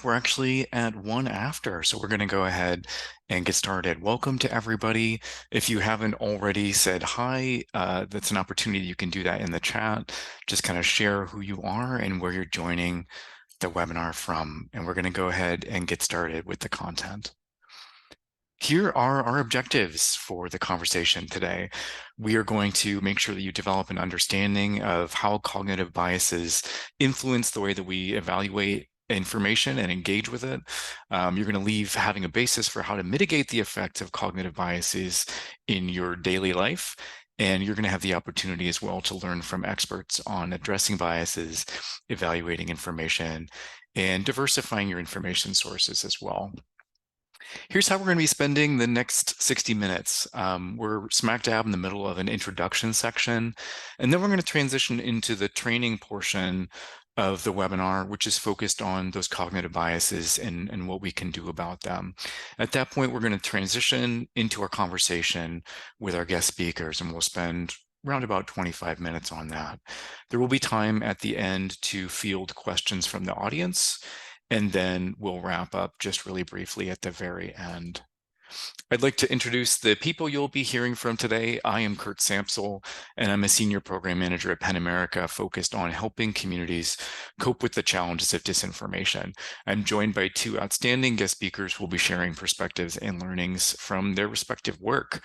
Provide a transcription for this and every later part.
We're actually at one after, so we're going to go ahead and get started. Welcome to everybody. If you haven't already said hi, that's an opportunity. You can do that in the chat. Just kind of share who you are and where you're joining the webinar from. And we're going to go ahead and get started with the content. Here are our objectives for the conversation today. We are going to make sure that you develop an understanding of how cognitive biases influence the way that we evaluate information and engage with it. You're going to leave having a basis for how to mitigate the effects of cognitive biases in your daily life. And you're going to have the opportunity as well to learn from experts on addressing biases, evaluating information, and diversifying your information sources as well. Here's how we're going to be spending the next 60 minutes. We're smack dab in the middle of an introduction section, and then we're going to transition into the training portion of the webinar, which is focused on those cognitive biases and what we can do about them. At that point, we're going to transition into our conversation with our guest speakers, and we'll spend around about 25 minutes on that. There will be time at the end to field questions from the audience, and then we'll wrap up just really briefly at the very end. I'd like to introduce the people you'll be hearing from today. I am Kurt Sampsel, and I'm a senior program manager at PEN America, focused on helping communities cope with the challenges of disinformation. I'm joined by two outstanding guest speakers who will be sharing perspectives and learnings from their respective work.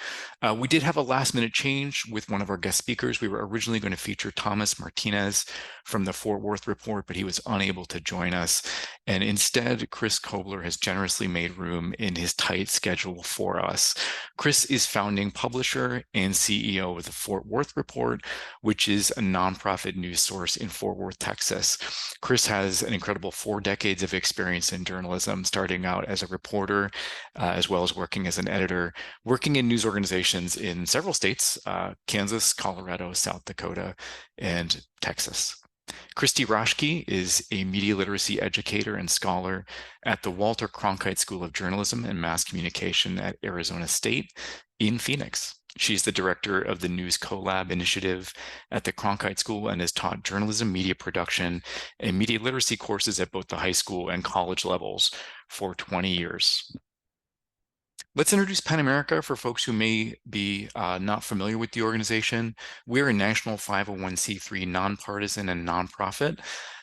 We did have a last-minute change with one of our guest speakers. We were originally going to feature Thomas Martinez from the Fort Worth Report, but he was unable to join us. And instead, Chris Cobler has generously made room in his tight schedule for us. Chris is founding publisher and CEO of the Fort Worth Report, which is a nonprofit news source in Fort Worth, Texas. Chris has an incredible 4 decades of experience in journalism, starting out as a reporter, as well as working as an editor, working in news organizations in several states, Kansas, Colorado, South Dakota, and Texas. Kristy Roschke is a media literacy educator and scholar at the Walter Cronkite School of Journalism and Mass Communication at Arizona State in Phoenix. She's the director of the News Collab initiative at the Cronkite School and has taught journalism, media production, and media literacy courses at both the high school and college levels for 20 years. Let's introduce PEN America for folks who may be not familiar with the organization. We're a national 501c3 nonpartisan and nonprofit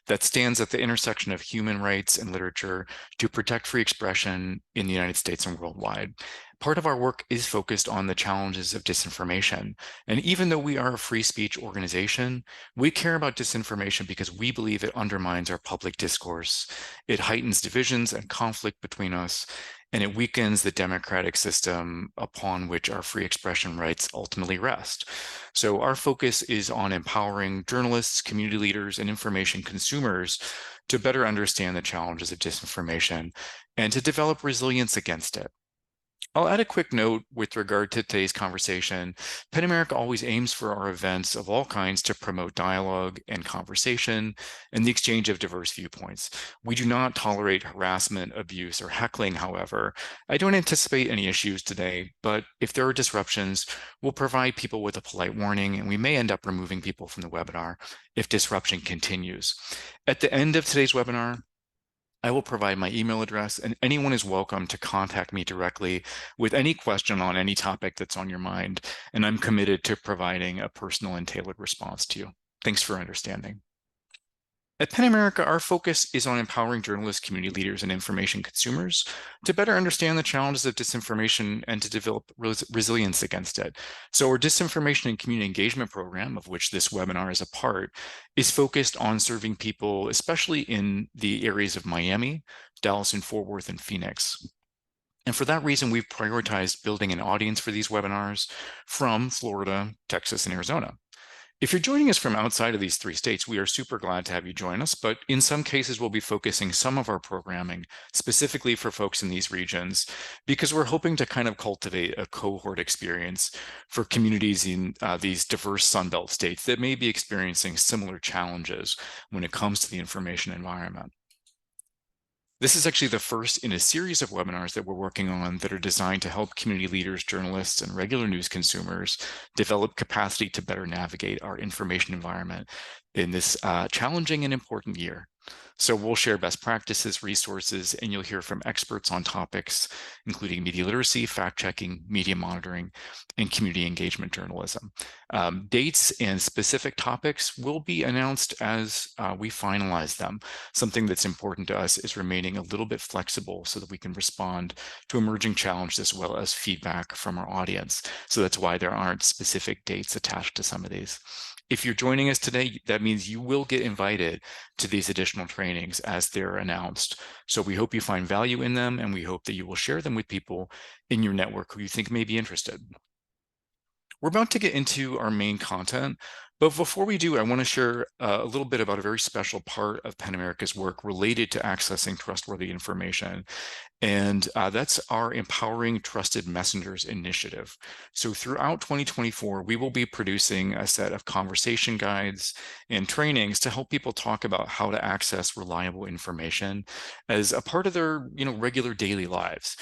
that stands at the intersection of human rights and literature to protect free expression in the United States and worldwide. Part of our work is focused on the challenges of disinformation. And even though we are a free speech organization, we care about disinformation because we believe it undermines our public discourse. It heightens divisions and conflict between us, and it weakens the democratic system upon which our free expression rights ultimately rest. So our focus is on empowering journalists, community leaders, and information consumers to better understand the challenges of disinformation and to develop resilience against it. I'll add a quick note with regard to today's conversation. PEN America always aims for our events of all kinds to promote dialogue and conversation and the exchange of diverse viewpoints. We do not tolerate harassment, abuse, or heckling, however. I don't anticipate any issues today, but if there are disruptions, we'll provide people with a polite warning, and we may end up removing people from the webinar if disruption continues. At the end of today's webinar, I will provide my email address, and anyone is welcome to contact me directly with any question on any topic that's on your mind, and I'm committed to providing a personal and tailored response to you. Thanks for understanding. At PEN America, our focus is on empowering journalists, community leaders, and information consumers to better understand the challenges of disinformation and to develop resilience against it. So our disinformation and community engagement program, of which this webinar is a part, is focused on serving people, especially in the areas of Miami, Dallas, and Fort Worth, and Phoenix. And for that reason, we've prioritized building an audience for these webinars from Florida, Texas, and Arizona. If you're joining us from outside of these 3 states, we are super glad to have you join us, but in some cases, we'll be focusing some of our programming specifically for folks in these regions because we're hoping to kind of cultivate a cohort experience for communities in these diverse Sunbelt states that may be experiencing similar challenges when it comes to the information environment. This is actually the first in a series of webinars that we're working on that are designed to help community leaders, journalists, and regular news consumers develop capacity to better navigate our information environment. in this challenging and important year. So we'll share best practices, resources, and you'll hear from experts on topics, including media literacy, fact-checking, media monitoring, and community engagement journalism. Dates and specific topics will be announced as we finalize them. Something that's important to us is remaining a little bit flexible so that we can respond to emerging challenges as well as feedback from our audience. So that's why there aren't specific dates attached to some of these. If you're joining us today, that means you will get invited to these additional trainings as they're announced. So we hope you find value in them, and we hope that you will share them with people in your network who you think may be interested. We're about to get into our main content, but before we do, I want to share a little bit about a very special part of PEN America's work related to accessing trustworthy information. And that's our Empowering Trusted Messengers initiative. So throughout 2024, we will be producing a set of conversation guides and trainings to help people talk about how to access reliable information as a part of their regular daily lives.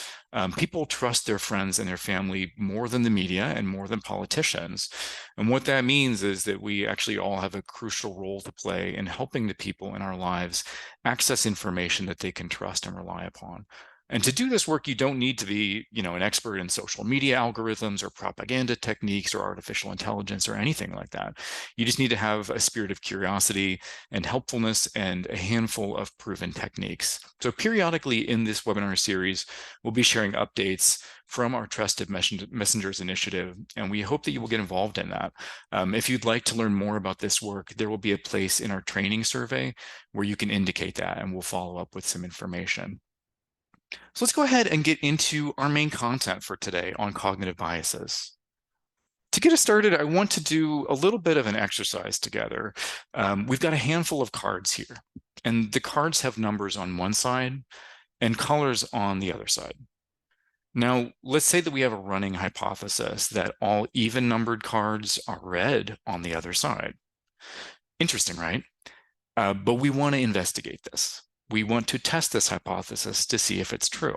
People trust their friends and their family more than the media and more than politicians. And what that means is that we actually all have a crucial role to play in helping the people in our lives access information that they can trust and rely upon. And to do this work, you don't need to be, an expert in social media algorithms or propaganda techniques or artificial intelligence or anything like that. You just need to have a spirit of curiosity and helpfulness and a handful of proven techniques. So periodically in this webinar series, we'll be sharing updates from our Trusted Messengers initiative, and we hope that you will get involved in that. If you'd like to learn more about this work, there will be a place in our training survey where you can indicate that, and we'll follow up with some information. So let's go ahead and get into our main content for today on cognitive biases. To get us started, I want to do a little bit of an exercise together. We've got a handful of cards here, and the cards have numbers on one side and colors on the other side. Now, let's say that we have a running hypothesis that all even-numbered cards are red on the other side. Interesting, right? But we want to investigate this. We want to test this hypothesis to see if it's true.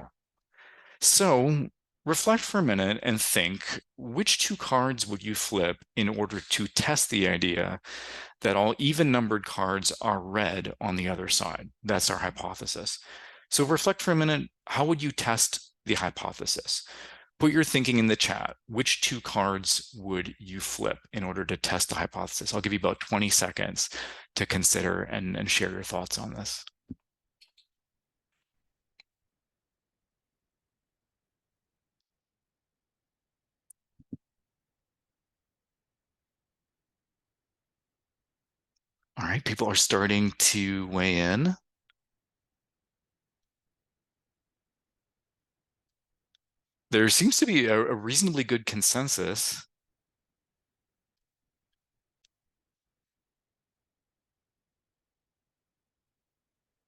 So reflect for a minute and think, which two cards would you flip in order to test the idea that all even-numbered cards are red on the other side? That's our hypothesis. So reflect for a minute, how would you test the hypothesis? Put your thinking in the chat. Which two cards would you flip in order to test the hypothesis? I'll give you about 20 seconds to consider and share your thoughts on this. All right, people are starting to weigh in. There seems to be a reasonably good consensus.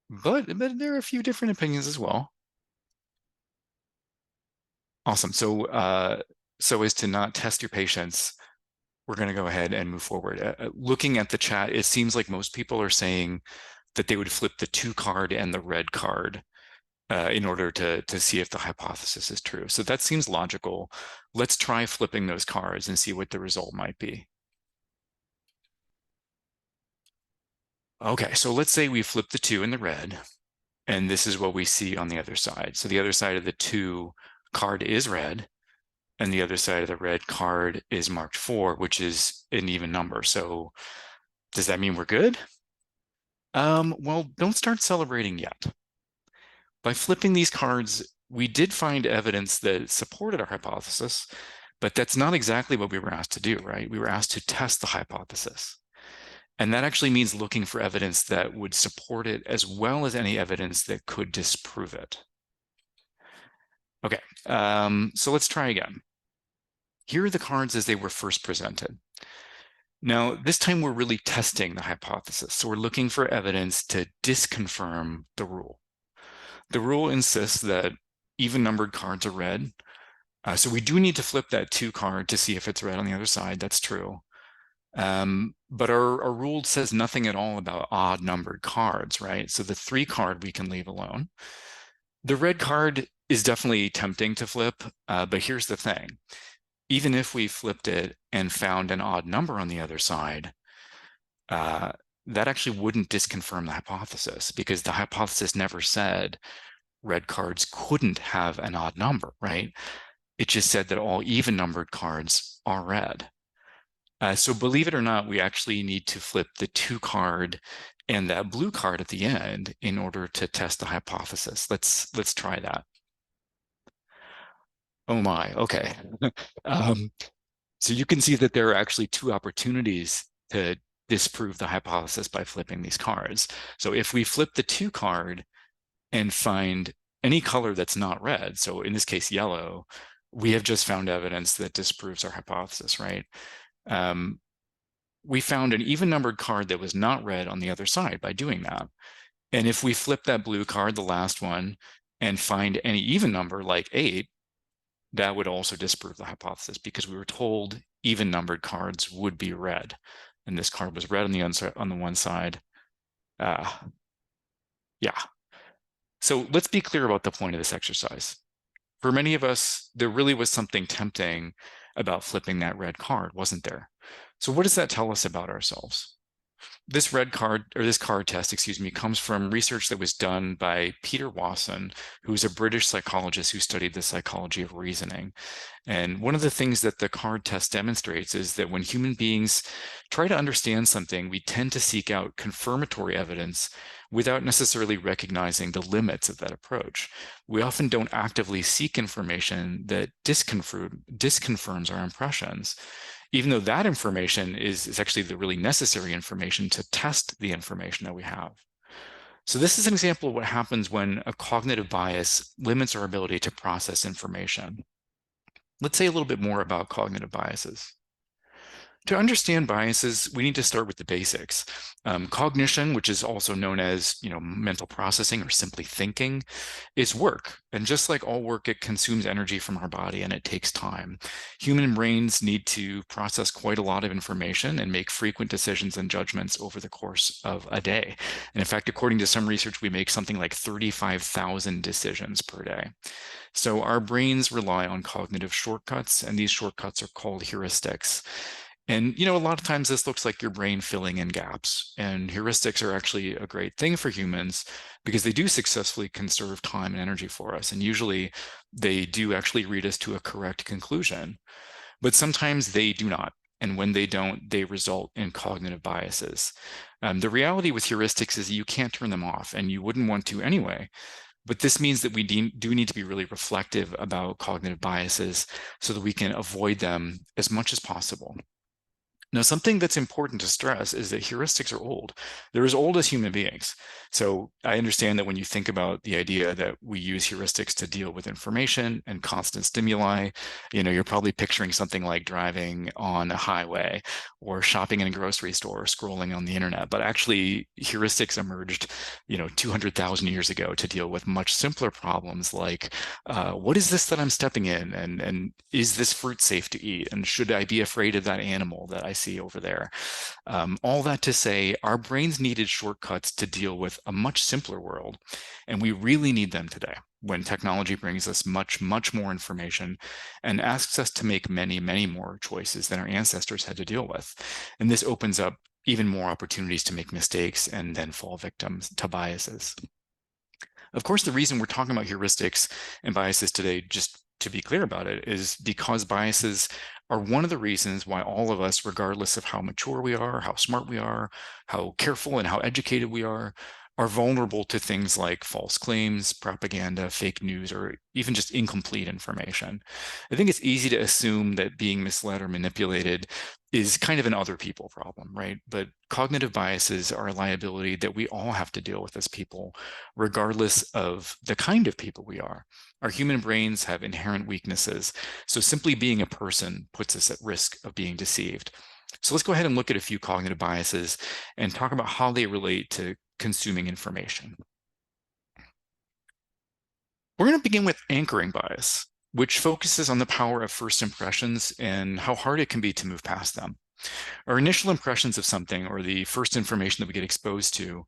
But there are a few different opinions as well. Awesome. So as to not test your patience, we're going to go ahead and move forward. Looking at the chat, it seems like most people are saying that they would flip the 2 card and the red card in order to see if the hypothesis is true. So that seems logical. Let's try flipping those cards and see what the result might be. Okay, so let's say we flip the 2 and the red, and this is what we see on the other side. So the other side of the 2 card is red, and the other side of the red card is marked 4, which is an even number. So does that mean we're good? Well, don't start celebrating yet. By flipping these cards, we did find evidence that supported our hypothesis, but that's not exactly what we were asked to do, right? We were asked to test the hypothesis. And that actually means looking for evidence that would support it as well as any evidence that could disprove it. Okay, so let's try again. Here are the cards as they were first presented. Now, this time we're really testing the hypothesis. So we're looking for evidence to disconfirm the rule. The rule insists that even-numbered cards are red. So we do need to flip that 2 card to see if it's red on the other side. That's true. But our rule says nothing at all about odd-numbered cards, right? So the 3 card we can leave alone. The red card is definitely tempting to flip, but here's the thing. Even if we flipped it and found an odd number on the other side, that actually wouldn't disconfirm the hypothesis, because the hypothesis never said red cards couldn't have an odd number, right? It just said that all even numbered cards are red. So believe it or not, we actually need to flip the 2 card and that blue card at the end in order to test the hypothesis. Let's try that. Oh my, okay. So you can see that there are actually 2 opportunities to disprove the hypothesis by flipping these cards. So if we flip the 2 card and find any color that's not red, so in this case yellow, we have just found evidence that disproves our hypothesis, right? We found an even numbered card that was not red on the other side by doing that. And if we flip that blue card, the last one, and find any even number like 8, that would also disprove the hypothesis, because we were told even numbered cards would be red. And this card was red on the one side. Yeah. So let's be clear about the point of this exercise. For many of us, there really was something tempting about flipping that red card, wasn't there? So what does that tell us about ourselves? This card test, excuse me, comes from research that was done by Peter Wasson, who's a British psychologist who studied the psychology of reasoning. And one of the things that the card test demonstrates is that when human beings try to understand something, we tend to seek out confirmatory evidence without necessarily recognizing the limits of that approach. We often don't actively seek information that disconfirms our impressions, even though that information is actually the really necessary information to test the information that we have. So this is an example of what happens when a cognitive bias limits our ability to process information. Let's say a little bit more about cognitive biases. To understand biases, we need to start with the basics. Cognition, which is also known as mental processing or simply thinking, is work. And just like all work, it consumes energy from our body and it takes time. Human brains need to process quite a lot of information and make frequent decisions and judgments over the course of a day. And in fact, according to some research, we make something like 35,000 decisions per day. So our brains rely on cognitive shortcuts, and these shortcuts are called heuristics. And a lot of times this looks like your brain filling in gaps. And heuristics are actually a great thing for humans because they do successfully conserve time and energy for us. And usually they do actually lead us to a correct conclusion. But sometimes they do not. And when they don't, they result in cognitive biases. The reality with heuristics is that you can't turn them off, and you wouldn't want to anyway. But this means that we do need to be really reflective about cognitive biases so that we can avoid them as much as possible. Now, something that's important to stress is that heuristics are old. They're as old as human beings. So I understand that when you think about the idea that we use heuristics to deal with information and constant stimuli, you're probably picturing something like driving on a highway or shopping in a grocery store or scrolling on the internet. But actually, heuristics emerged, 200,000 years ago to deal with much simpler problems like, what is this that I'm stepping in? And is this fruit safe to eat? And should I be afraid of that animal that I see over there? All that to say, our brains needed shortcuts to deal with a much simpler world, and we really need them today when technology brings us much, much more information and asks us to make many, many more choices than our ancestors had to deal with. And this opens up even more opportunities to make mistakes and then fall victim to biases. Of course, the reason we're talking about heuristics and biases today, just to be clear about it, is because biases are one of the reasons why all of us, regardless of how mature we are, how smart we are, how careful and how educated we are vulnerable to things like false claims, propaganda, fake news, or even just incomplete information. I think it's easy to assume that being misled or manipulated is kind of an other people problem, right? But cognitive biases are a liability that we all have to deal with as people, regardless of the kind of people we are. Our human brains have inherent weaknesses, so simply being a person puts us at risk of being deceived. So let's go ahead and look at a few cognitive biases and talk about how they relate to consuming information. We're going to begin with anchoring bias, which focuses on the power of first impressions and how hard it can be to move past them. Our initial impressions of something, or the first information that we get exposed to,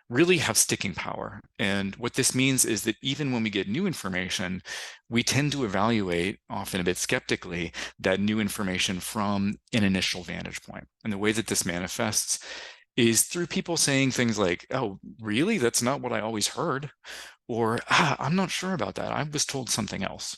really have sticking power. And what this means is that even when we get new information, we tend to evaluate, often a bit skeptically, that new information from an initial vantage point. And the way that this manifests is through people saying things like, oh, really? That's not what I always heard. Or, I'm not sure about that. I was told something else.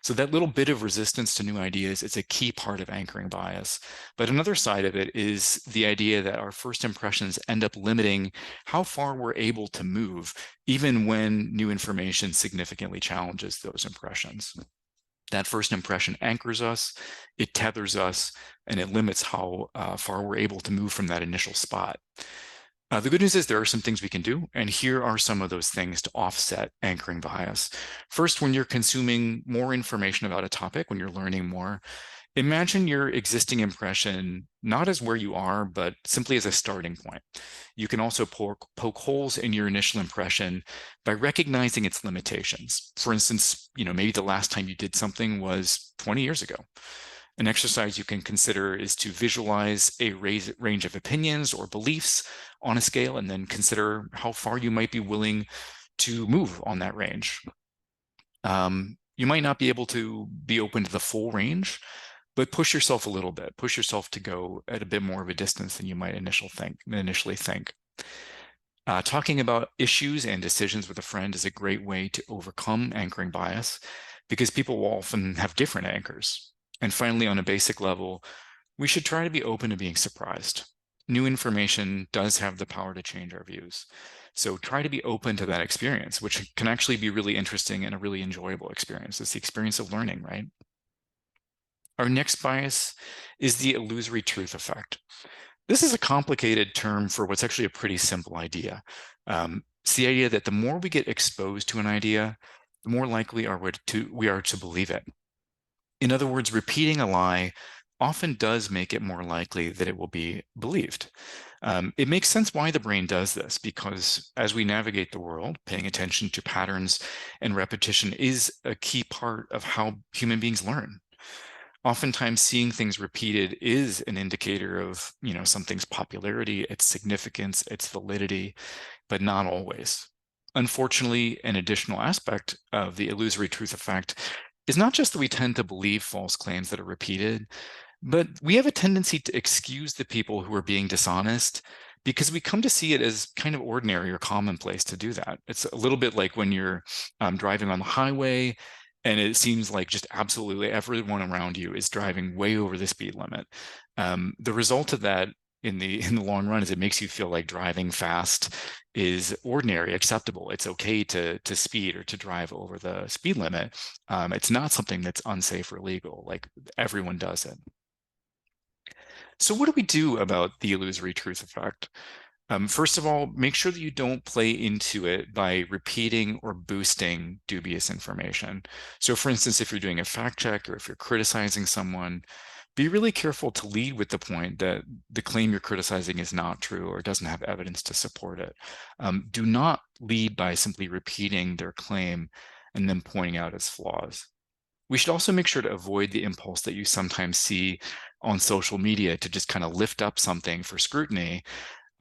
So that little bit of resistance to new ideas is a key part of anchoring bias. But another side of it is the idea that our first impressions end up limiting how far we're able to move, even when new information significantly challenges those impressions. That first impression anchors us, it tethers us, and it limits how far we're able to move from that initial spot. The good news is there are some things we can do, and here are some of those things to offset anchoring bias. First, when you're consuming more information about a topic, when you're learning more, imagine your existing impression not as where you are, but simply as a starting point. You can also poke holes in your initial impression by recognizing its limitations. For instance, maybe the last time you did something was 20 years ago. An exercise you can consider is to visualize a range of opinions or beliefs on a scale, and then consider how far you might be willing to move on that range. You might not be able to be open to the full range, but push yourself a little bit. Push yourself to go at a bit more of a distance than you might initially think. Talking about issues and decisions with a friend is a great way to overcome anchoring bias, because people will often have different anchors. And finally, on a basic level, we should try to be open to being surprised. New information does have the power to change our views. So try to be open to that experience, which can actually be really interesting and a really enjoyable experience. It's the experience of learning, right? Our next bias is the illusory truth effect. This is a complicated term for what's actually a pretty simple idea. It's the idea that the more we get exposed to an idea, the more likely we are to believe it. In other words, repeating a lie often does make it more likely that it will be believed. It makes sense why the brain does this, because as we navigate the world, paying attention to patterns and repetition is a key part of how human beings learn. Oftentimes, seeing things repeated is an indicator of, something's popularity, its significance, its validity, but not always. Unfortunately, an additional aspect of the illusory truth effect is not just that we tend to believe false claims that are repeated, but we have a tendency to excuse the people who are being dishonest because we come to see it as kind of ordinary or commonplace to do that. It's a little bit like when you're driving on the highway and it seems like just absolutely everyone around you is driving way over the speed limit. The result of that in the long run is it makes you feel like driving fast is ordinary, acceptable. It's okay to speed or to drive over the speed limit. It's not something that's unsafe or illegal. Like, everyone does it. So what do we do about the illusory truth effect? First of all, make sure that you don't play into it by repeating or boosting dubious information. So for instance, if you're doing a fact check or if you're criticizing someone, be really careful to lead with the point that the claim you're criticizing is not true or doesn't have evidence to support it. Do not lead by simply repeating their claim and then pointing out its flaws. We should also make sure to avoid the impulse that you sometimes see on social media to just kind of lift up something for scrutiny.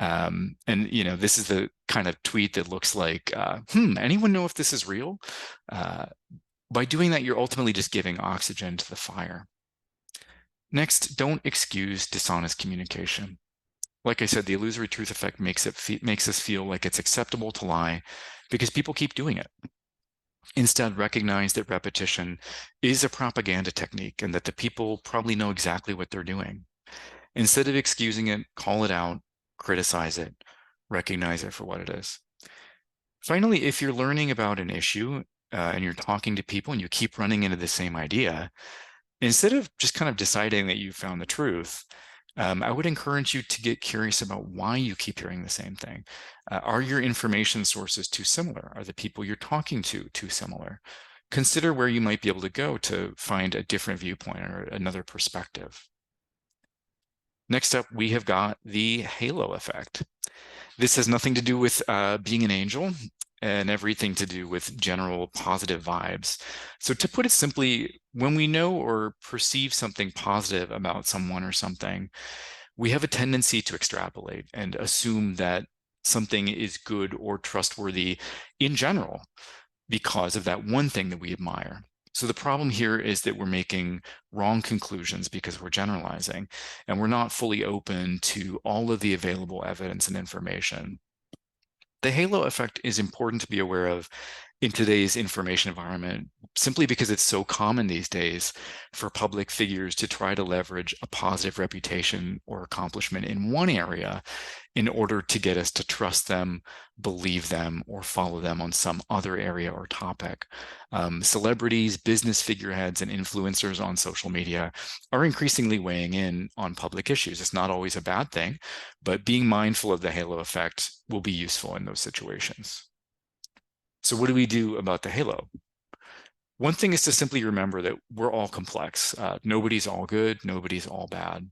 And this is the kind of tweet that looks like, anyone know if this is real? By doing that, you're ultimately just giving oxygen to the fire. Next, don't excuse dishonest communication. Like I said, the illusory truth effect makes us feel like it's acceptable to lie because people keep doing it. Instead, recognize that repetition is a propaganda technique and that the people probably know exactly what they're doing. Instead of excusing it, call it out, criticize it, recognize it for what it is. Finally, if you're learning about an issue and you're talking to people and you keep running into the same idea, instead of just kind of deciding that you found the truth, I would encourage you to get curious about why you keep hearing the same thing. Are your information sources too similar? Are the people you're talking to too similar? Consider where you might be able to go to find a different viewpoint or another perspective. Next up, we have got the halo effect. This has nothing to do with being an angel and everything to do with general positive vibes. So to put it simply, when we know or perceive something positive about someone or something, we have a tendency to extrapolate and assume that something is good or trustworthy in general because of that one thing that we admire. So the problem here is that we're making wrong conclusions because we're generalizing, and we're not fully open to all of the available evidence and information. The halo effect is important to be aware of in today's information environment, simply because it's so common these days for public figures to try to leverage a positive reputation or accomplishment in one area in order to get us to trust them, believe them, or follow them on some other area or topic. Celebrities, business figureheads, and influencers on social media are increasingly weighing in on public issues. It's not always a bad thing, but being mindful of the halo effect will be useful in those situations. So what do we do about the halo? One thing is to simply remember that we're all complex. Nobody's all good, nobody's all bad.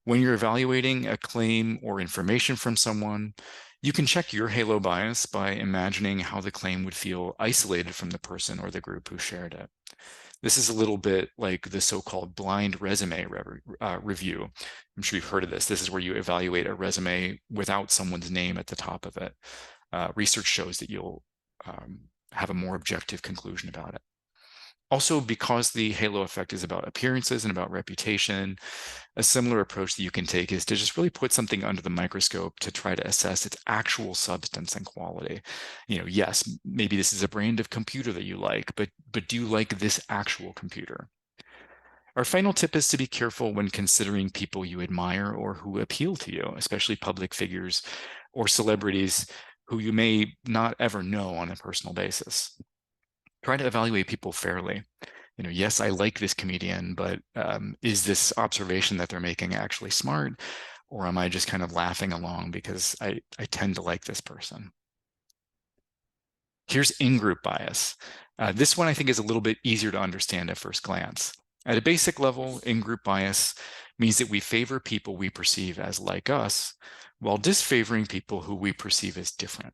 When you're evaluating a claim or information from someone, you can check your halo bias by imagining how the claim would feel isolated from the person or the group who shared it. This is a little bit like the so-called blind resume review. I'm sure you've heard of this. This is where you evaluate a resume without someone's name at the top of it. Research shows that you'll have a more objective conclusion about it. Also, because the halo effect is about appearances and about reputation, a similar approach that you can take is to just really put something under the microscope to try to assess its actual substance and quality. Yes, maybe this is a brand of computer that you like, but do you like this actual computer? Our final tip is to be careful when considering people you admire or who appeal to you, especially public figures or celebrities who you may not ever know on a personal basis. Try to evaluate people fairly. Yes, I like this comedian, but is this observation that they're making actually smart? Or am I just kind of laughing along because I tend to like this person? Here's in-group bias. This one I think is a little bit easier to understand at first glance. At a basic level, in-group bias means that we favor people we perceive as like us, while disfavoring people who we perceive as different.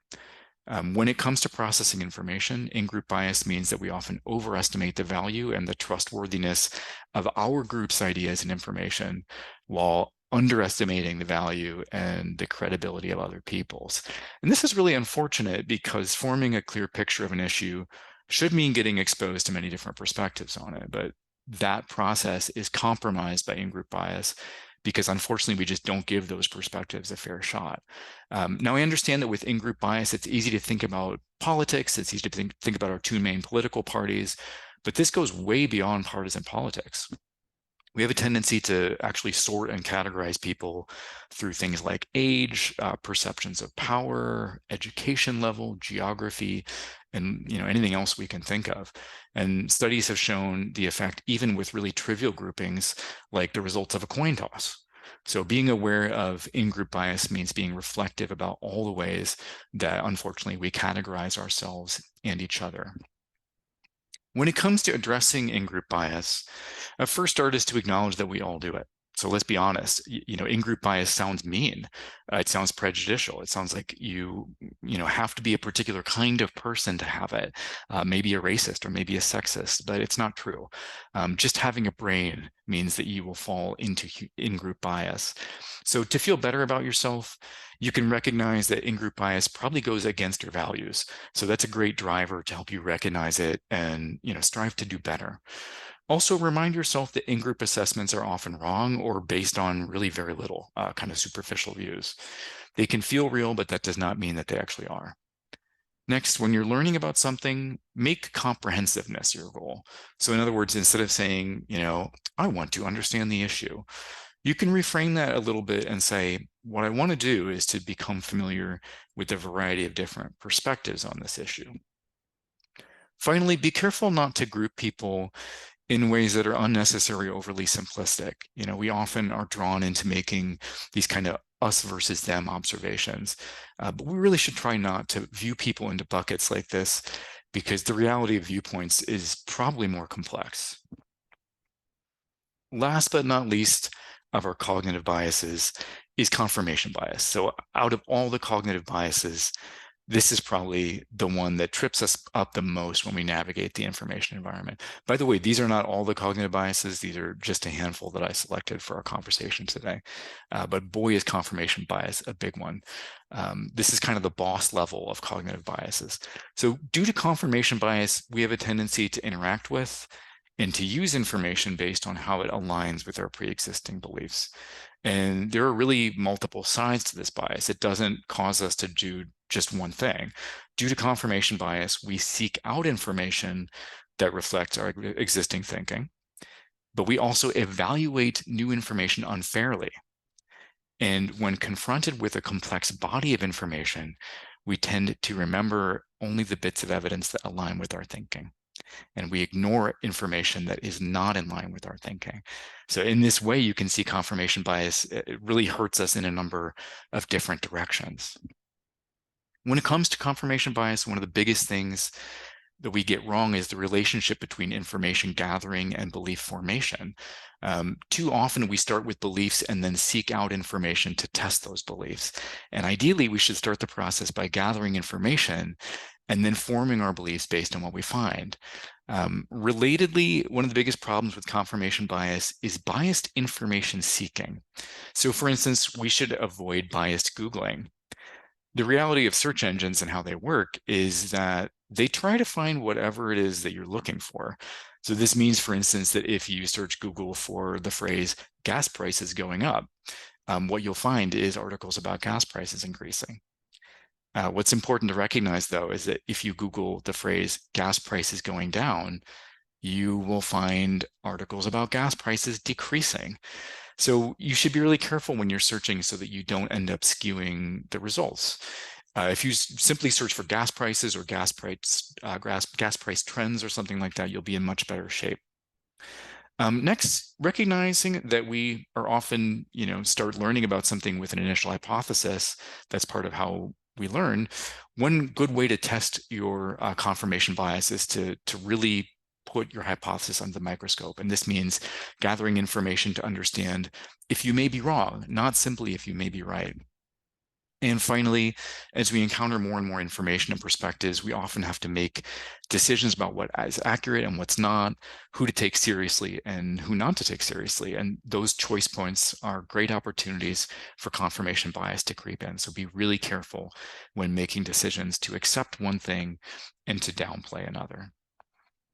When it comes to processing information, in-group bias means that we often overestimate the value and the trustworthiness of our group's ideas and information, while underestimating the value and the credibility of other people's. And this is really unfortunate because forming a clear picture of an issue should mean getting exposed to many different perspectives on it, but that process is compromised by in-group bias because unfortunately we just don't give those perspectives a fair shot. Now I understand that with in-group bias, it's easy to think about politics, it's easy to think about our two main political parties, but this goes way beyond partisan politics. We have a tendency to actually sort and categorize people through things like age, perceptions of power, education level, geography, and anything else we can think of. And studies have shown the effect even with really trivial groupings, like the results of a coin toss. So being aware of in-group bias means being reflective about all the ways that unfortunately we categorize ourselves and each other. When it comes to addressing in-group bias, a first start is to acknowledge that we all do it. So let's be honest, in-group bias sounds mean. It sounds prejudicial. It sounds like you have to be a particular kind of person to have it. Maybe a racist or maybe a sexist, but it's not true. Just having a brain means that you will fall into in-group bias. So to feel better about yourself, you can recognize that in-group bias probably goes against your values. So that's a great driver to help you recognize it and strive to do better. Also, remind yourself that in-group assessments are often wrong or based on really very little, kind of superficial views. They can feel real, but that does not mean that they actually are. Next, when you're learning about something, make comprehensiveness your goal. So in other words, instead of saying, I want to understand the issue, you can reframe that a little bit and say, what I want to do is to become familiar with a variety of different perspectives on this issue. Finally, be careful not to group people in ways that are unnecessary, overly simplistic. We often are drawn into making these kind of us versus them observations, but we really should try not to view people into buckets like this because the reality of viewpoints is probably more complex. Last but not least of our cognitive biases is confirmation bias. So out of all the cognitive biases, this is probably the one that trips us up the most when we navigate the information environment. By the way, these are not all the cognitive biases. These are just a handful that I selected for our conversation today. But boy, is confirmation bias a big one. This is kind of the boss level of cognitive biases. So due to confirmation bias, we have a tendency to interact with and to use information based on how it aligns with our pre-existing beliefs. And there are really multiple sides to this bias. It doesn't cause us to do just one thing. Due to confirmation bias, we seek out information that reflects our existing thinking, but we also evaluate new information unfairly. And when confronted with a complex body of information, we tend to remember only the bits of evidence that align with our thinking, and we ignore information that is not in line with our thinking. So in this way, you can see confirmation bias, it really hurts us in a number of different directions. When it comes to confirmation bias, one of the biggest things that we get wrong is the relationship between information gathering and belief formation. Too often we start with beliefs and then seek out information to test those beliefs. And ideally, we should start the process by gathering information and then forming our beliefs based on what we find. Relatedly, one of the biggest problems with confirmation bias is biased information seeking. So for instance, we should avoid biased Googling. The reality of search engines and how they work is that they try to find whatever it is that you're looking for. So this means, for instance, that if you search Google for the phrase gas prices going up, what you'll find is articles about gas prices increasing. What's important to recognize, though, is that if you Google the phrase gas prices going down, you will find articles about gas prices decreasing. So you should be really careful when you're searching so that you don't end up skewing the results. If you simply search for gas prices or gas price trends or something like that, you'll be in much better shape. Next, recognizing that we are often, start learning about something with an initial hypothesis. That's part of how we learn. One good way to test your confirmation bias is to really put your hypothesis under the microscope. And this means gathering information to understand if you may be wrong, not simply if you may be right. And finally, as we encounter more and more information and perspectives, we often have to make decisions about what is accurate and what's not, who to take seriously and who not to take seriously. And those choice points are great opportunities for confirmation bias to creep in. So be really careful when making decisions to accept one thing and to downplay another.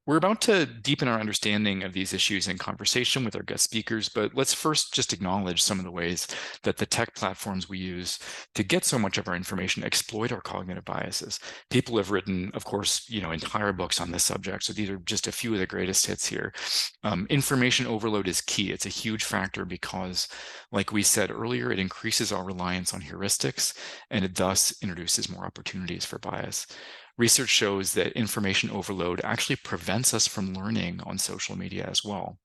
We're about to deepen our understanding of these issues in conversation with our guest speakers, but let's first just acknowledge some of the ways that the tech platforms we use to get so much of our information exploit our cognitive biases. People have written, of course, entire books on this subject, so these are just a few of the greatest hits here. Information overload is key. It's a huge factor because, like we said earlier, it increases our reliance on heuristics, and it thus introduces more opportunities for bias. Research shows that information overload actually prevents us from learning on social media as well.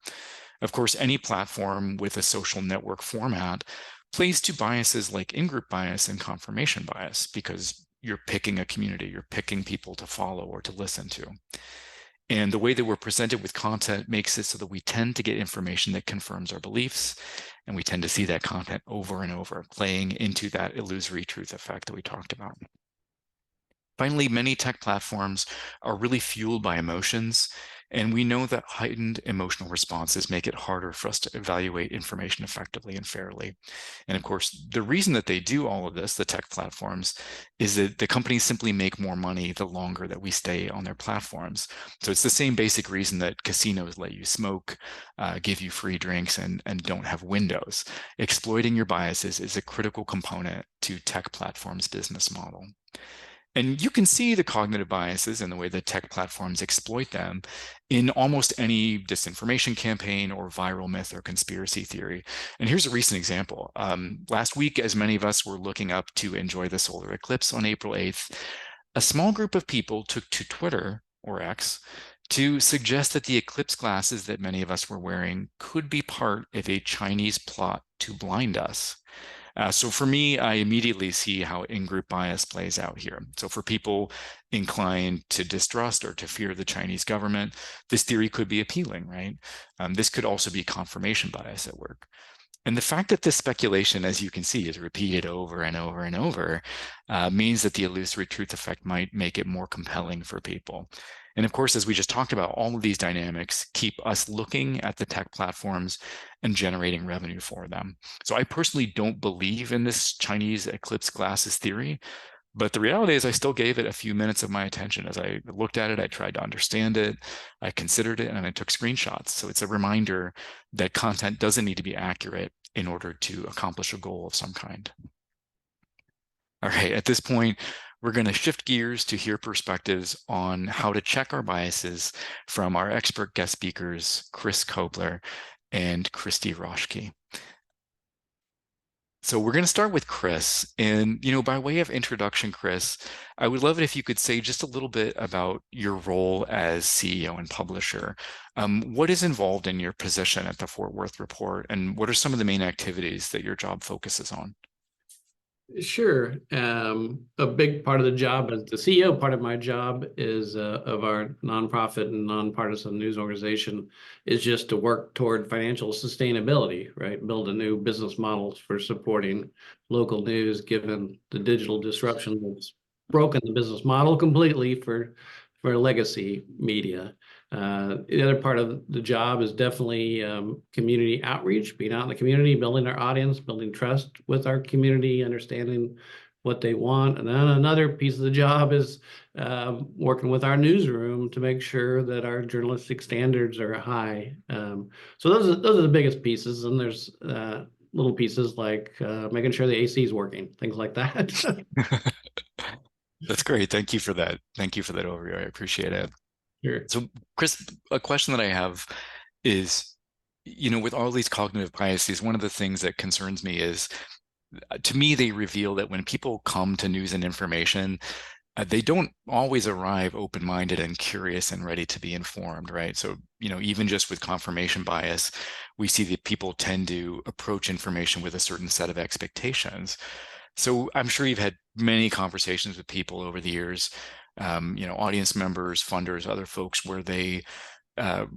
Of course, any platform with a social network format plays to biases like in-group bias and confirmation bias because you're picking a community, you're picking people to follow or to listen to. And the way that we're presented with content makes it so that we tend to get information that confirms our beliefs, and we tend to see that content over and over, playing into that illusory truth effect that we talked about. Finally, many tech platforms are really fueled by emotions, and we know that heightened emotional responses make it harder for us to evaluate information effectively and fairly. And of course, the reason that they do all of this, the tech platforms, is that the companies simply make more money the longer that we stay on their platforms. So it's the same basic reason that casinos let you smoke, give you free drinks, and don't have windows. Exploiting your biases is a critical component to tech platforms' business model. And you can see the cognitive biases and the way that tech platforms exploit them in almost any disinformation campaign or viral myth or conspiracy theory. And here's a recent example. Last week, as many of us were looking up to enjoy the solar eclipse on April 8th, a small group of people took to Twitter, or X, to suggest that the eclipse glasses that many of us were wearing could be part of a Chinese plot to blind us. So for me, I immediately see how in-group bias plays out here. So for people inclined to distrust or to fear the Chinese government, this theory could be appealing, right? This could also be confirmation bias at work. And the fact that this speculation, as you can see, is repeated over and over and over, means that the illusory truth effect might make it more compelling for people. And of course, as we just talked about, all of these dynamics keep us looking at the tech platforms and generating revenue for them. So I personally don't believe in this Chinese eclipse glasses theory, but the reality is I still gave it a few minutes of my attention. As I looked at it, I tried to understand it, I considered it, and I took screenshots. So it's a reminder that content doesn't need to be accurate in order to accomplish a goal of some kind. All right, at this point, we're going to shift gears to hear perspectives on how to check our biases from our expert guest speakers, Chris Cobler and Kristy Roschke. So we're going to start with Chris. And, by way of introduction, Chris, I would love it if you could say just a little bit about your role as CEO and publisher. What is involved in your position at the Fort Worth Report, and what are some of the main activities that your job focuses on? Sure. A big part of the job as the CEO, part of my job is of our nonprofit and nonpartisan news organization is just to work toward financial sustainability, right? Build a new business models for supporting local news, given the digital disruption that's broken the business model completely for legacy media. The other part of the job is definitely community outreach, being out in the community, building our audience, building trust with our community, understanding what they want. And then another piece of the job is working with our newsroom to make sure that our journalistic standards are high. So those are the biggest pieces. And there's little pieces like making sure the AC is working, things like that. That's great. Thank you for that. Thank you for that overview. I appreciate it. Sure. So, Chris, a question that I have is, with all these cognitive biases, one of the things that concerns me is, to me, they reveal that when people come to news and information, they don't always arrive open-minded and curious and ready to be informed, right? So, even just with confirmation bias, we see that people tend to approach information with a certain set of expectations. So I'm sure you've had many conversations with people over the years, audience members, funders, other folks, where they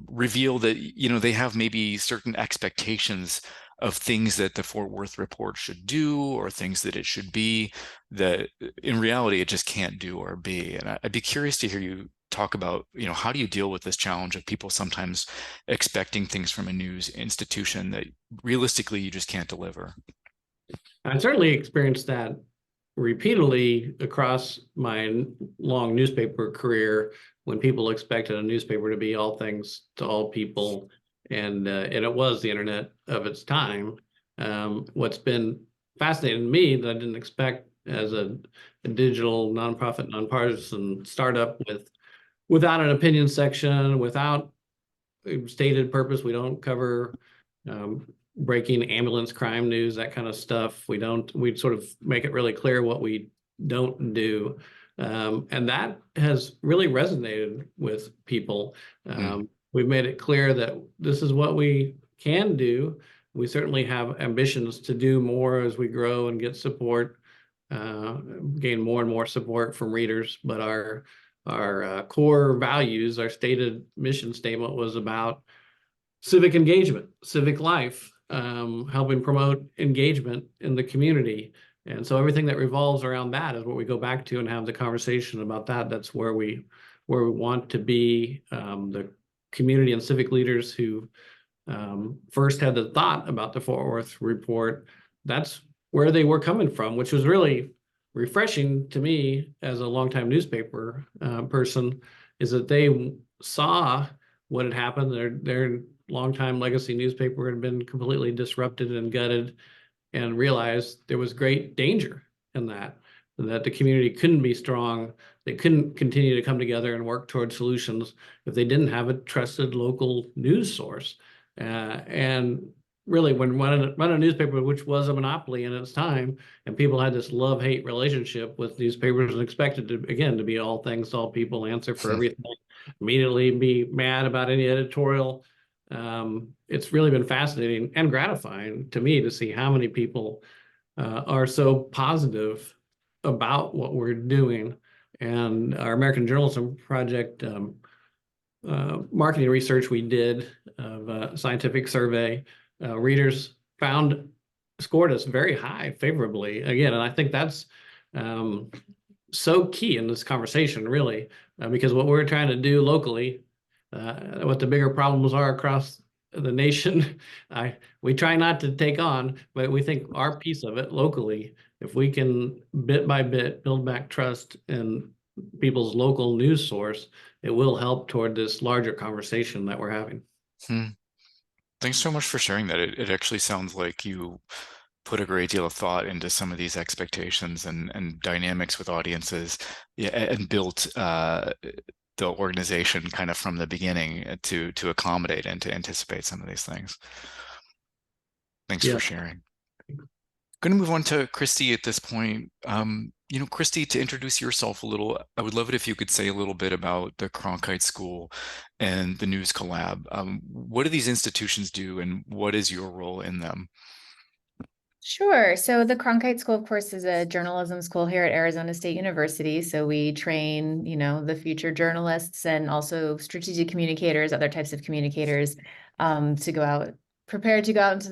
reveal that, they have maybe certain expectations of things that the Fort Worth Report should do or things that it should be that in reality it just can't do or be. And I'd be curious to hear you talk about, how do you deal with this challenge of people sometimes expecting things from a news institution that realistically you just can't deliver? I certainly experienced that repeatedly across my long newspaper career when people expected a newspaper to be all things to all people, and it was the internet of its time. What's been fascinating to me that I didn't expect as a digital nonprofit, nonpartisan startup without an opinion section, without a stated purpose. We don't cover breaking ambulance crime news, that kind of stuff. We sort of make it really clear what we don't do. And that has really resonated with people. We've made it clear that this is what we can do. We certainly have ambitions to do more as we grow and get support, gain more and more support from readers. But our core values, our stated mission statement was about civic engagement, civic life, helping promote engagement in the community. And so everything that revolves around that is what we go back to and have the conversation about that. That's where we want to be. The community and civic leaders who first had the thought about the Fort Worth Report, that's where they were coming from, which was really refreshing to me as a longtime newspaper person, is that they saw what had happened. Their longtime legacy newspaper had been completely disrupted and gutted, and realized there was great danger in that the community couldn't be strong. They couldn't continue to come together and work toward solutions if they didn't have a trusted local news source. And really, when run a newspaper, which was a monopoly in its time, and people had this love-hate relationship with newspapers and expected to, again, to be all things to all people, answer for everything, immediately be mad about any editorial. It's really been fascinating and gratifying to me to see how many people are so positive about what we're doing. And our American Journalism Project marketing research we did of a scientific survey, readers scored us very high favorably again. And I think that's um, so key in this conversation, really, because what we're trying to do locally, what the bigger problems are across the nation, we try not to take on, but we think our piece of it locally, if we can bit by bit build back trust in people's local news source, it will help toward this larger conversation that we're having. Hmm. Thanks so much for sharing that. It actually sounds like you put a great deal of thought into some of these expectations and dynamics with audiences, yeah, and built the organization kind of from the beginning to accommodate and to anticipate some of these things. Thanks for Yeah, sharing. Going to move on to Kristy at this point. Kristy, to introduce yourself a little, I would love it if you could say a little bit about the Cronkite School and the News Collab. What do these institutions do, and what is your role in them? Sure. So the Cronkite School, of course, is a journalism school here at Arizona State University. So we train, the future journalists and also strategic communicators, other types of communicators, to go out, prepared to go out into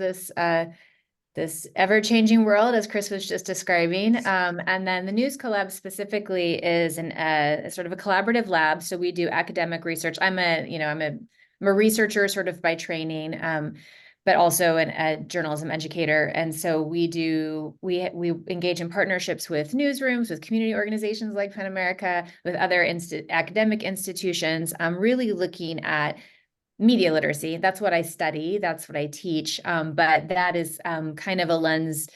this ever-changing world, as Chris was just describing. And then the News Collab specifically is a sort of a collaborative lab. So we do academic research. I'm a researcher sort of by training. But also a journalism educator. And so we engage in partnerships with newsrooms, with community organizations like PEN America, with other academic institutions, really looking at media literacy. That's what I study. That's what I teach. But that is kind of a lens